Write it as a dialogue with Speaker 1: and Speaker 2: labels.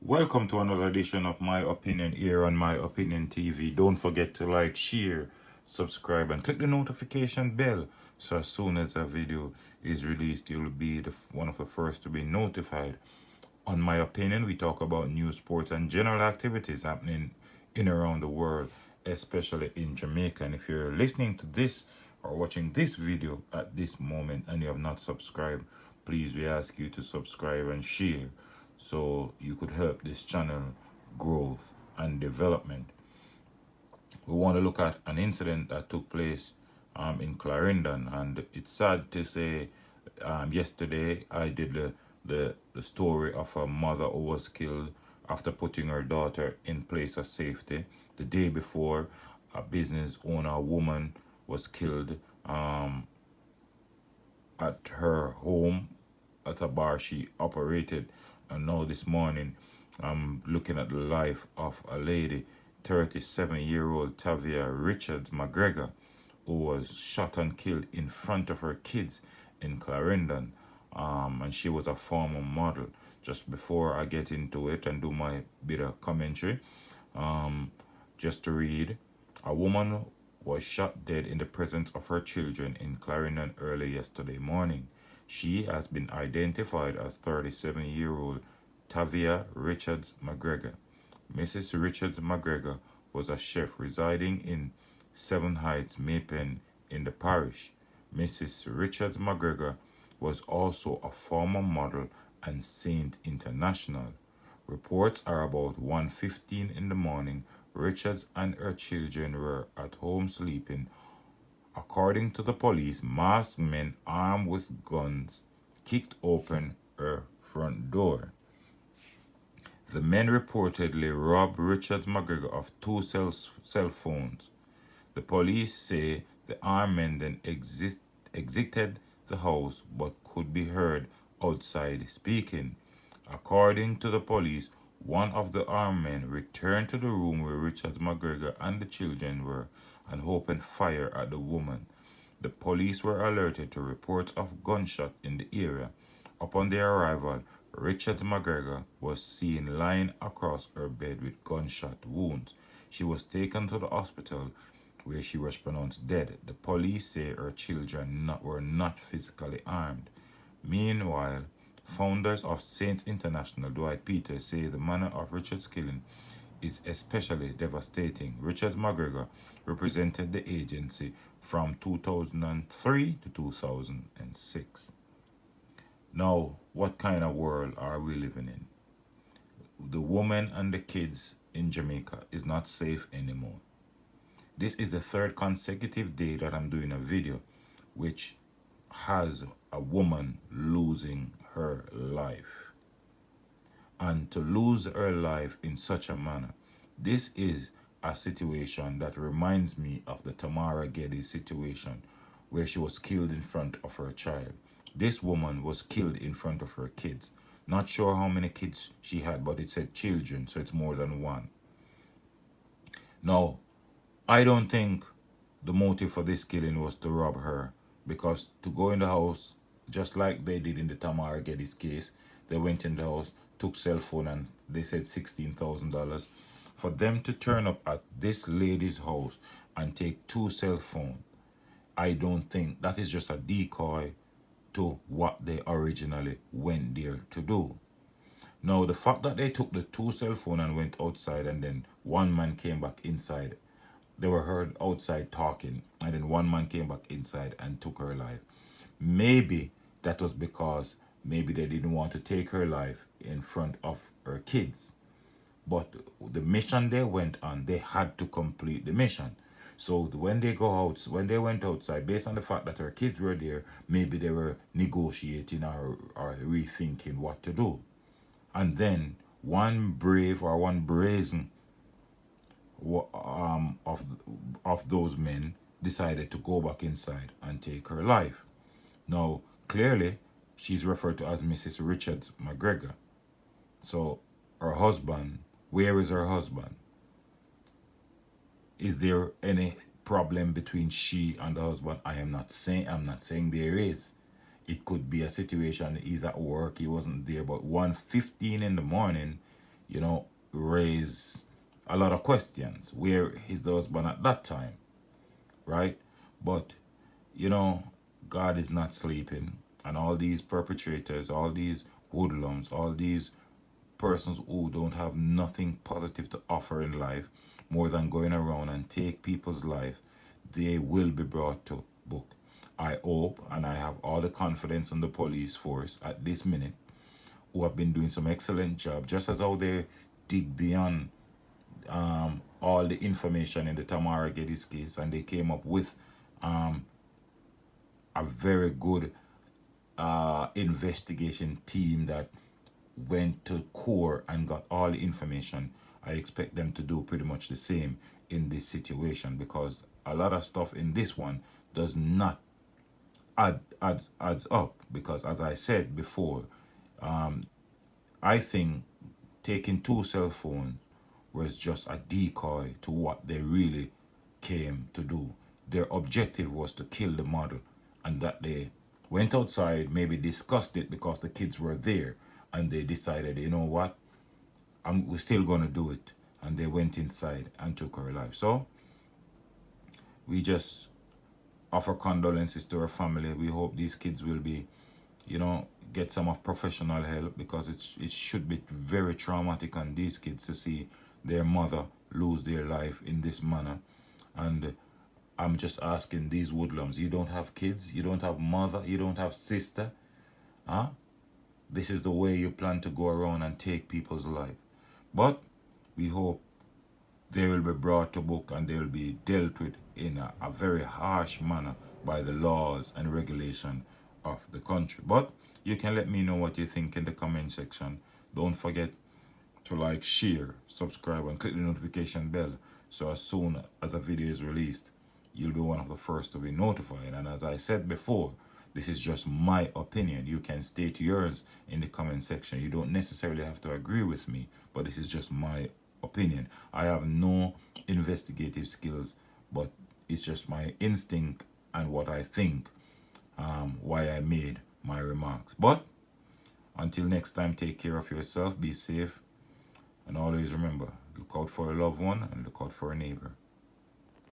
Speaker 1: Welcome to another edition of My Opinion here on My Opinion TV. Don't forget to like, share, subscribe, and click the notification bell so as soon as a video is released, you'll be one of the first to be notified. On My Opinion, we talk about news, sports, and general activities happening in around the world, especially in Jamaica. And if you're listening to this or watching this video at this moment and you have not subscribed, please we ask you to subscribe and share so you could help this channel growth and development. We want to look at an incident that took place in Clarendon, and it's sad to say yesterday I did the story of a mother who was killed after putting her daughter in place of safety. The day before, a business owner, a woman, was killed at her home at a bar she operated. And now this morning, I'm looking at the life of a lady, 37-year-old Tavia Richards McGregor, who was shot and killed in front of her kids in Clarendon. And she was a former model. Just before I get into it and do my bit of commentary, just to read, a woman was shot dead in the presence of her children in Clarendon early yesterday morning. She has been identified as 37-year-old Tavia Richards McGregor. Mrs. Richards McGregor was a chef residing in Seven Heights, Maypen in the parish. Mrs. Richards McGregor was also a former model and Saint International. Reports are about 1:15 in the morning. Richards and her children were at home sleeping. According to the police, masked men armed with guns kicked open her front door. The men reportedly robbed Richards McGregor of two cell phones. The police say the armed men then exited the house but could be heard outside speaking. According to the police, one of the armed men returned to the room where Richard McGregor and the children were and opened fire at the woman. The police were alerted to reports of gunshot in the area. Upon their arrival, Richard McGregor was seen lying across her bed with gunshot wounds. She was taken to the hospital where she was pronounced dead. The police say her children were not physically armed. Meanwhile, founders of Saints International, Dwight Peters, say the manner of Richard's killing is especially devastating. Richard McGregor represented the agency from 2003 to 2006. Now, what kind of world are we living in? The woman and the kids in Jamaica is not safe anymore. This is the third consecutive day that I'm doing a video which has a woman losing her life. And to lose her life in such a manner, this is a situation that reminds me of the Tamara Geddes situation where she was killed in front of her child. This woman was killed in front of her kids. Not sure how many kids she had, but it said children, so it's more than one. Now, I don't think the motive for this killing was to rob her, because to go in the house, just like they did in the Tamara Geddes case, they went in the house, took cell phone, and they said $16,000. For them to turn up at this lady's house and take two cell phones, I don't think that is just a decoy to what they originally went there to do. Now, the fact that they took the two cell phone and went outside and then one man came back inside, they were heard outside talking, and then one man came back inside and took her life. Maybe that was because maybe they didn't want to take her life in front of her kids. But the mission they went on, they had to complete the mission. So when they went outside, based on the fact that her kids were there, maybe they were negotiating or rethinking what to do. And then one brave or one brazen of those men decided to go back inside and take her life. Now, clearly, she's referred to as Mrs. Richards McGregor. So, her husband, where is her husband? Is there any problem between she and the husband? I'm not saying there is. It could be a situation, he's at work, he wasn't there, but 1:15 in the morning, raise a lot of questions. Where is the husband at that time, right? But, you know, God is not sleeping. And all these perpetrators, all these hoodlums, all these persons who don't have nothing positive to offer in life more than going around and take people's life, they will be brought to book. I hope and I have all the confidence in the police force at this minute, who have been doing some excellent job, just as how they dig beyond all the information in the Tamara Geddes case, and they came up with a very good investigation team that went to core and got all the information. I expect them to do pretty much the same in this situation, because a lot of stuff in this one does not adds up. Because as I said before, I think taking two cell phones was just a decoy to what they really came to do. Their objective was to kill the model, and that they went outside, maybe discussed it because the kids were there, and they decided, you know what, we're still gonna do it, and they went inside and took her life. So we just offer condolences to her family. We hope these kids will be, get some of professional help, because it should be very traumatic on these kids to see their mother lose their life in this manner. And I'm just asking these woodlums, you don't have kids, you don't have mother, you don't have sister, huh? This is the way you plan to go around and take people's life. But we hope they will be brought to book and they will be dealt with in a very harsh manner by the laws and regulation of the country. But you can let me know what you think in the comment section. Don't forget to like, share, subscribe, and click the notification bell, so as soon as a video is released, you'll be one of the first to be notified. And as I said before, this is just my opinion. You can state yours in the comment section. You don't necessarily have to agree with me, but this is just my opinion. I have no investigative skills, but it's just my instinct and what I think, why I made my remarks. But until next time, take care of yourself, be safe, and always remember, look out for a loved one and look out for a neighbor.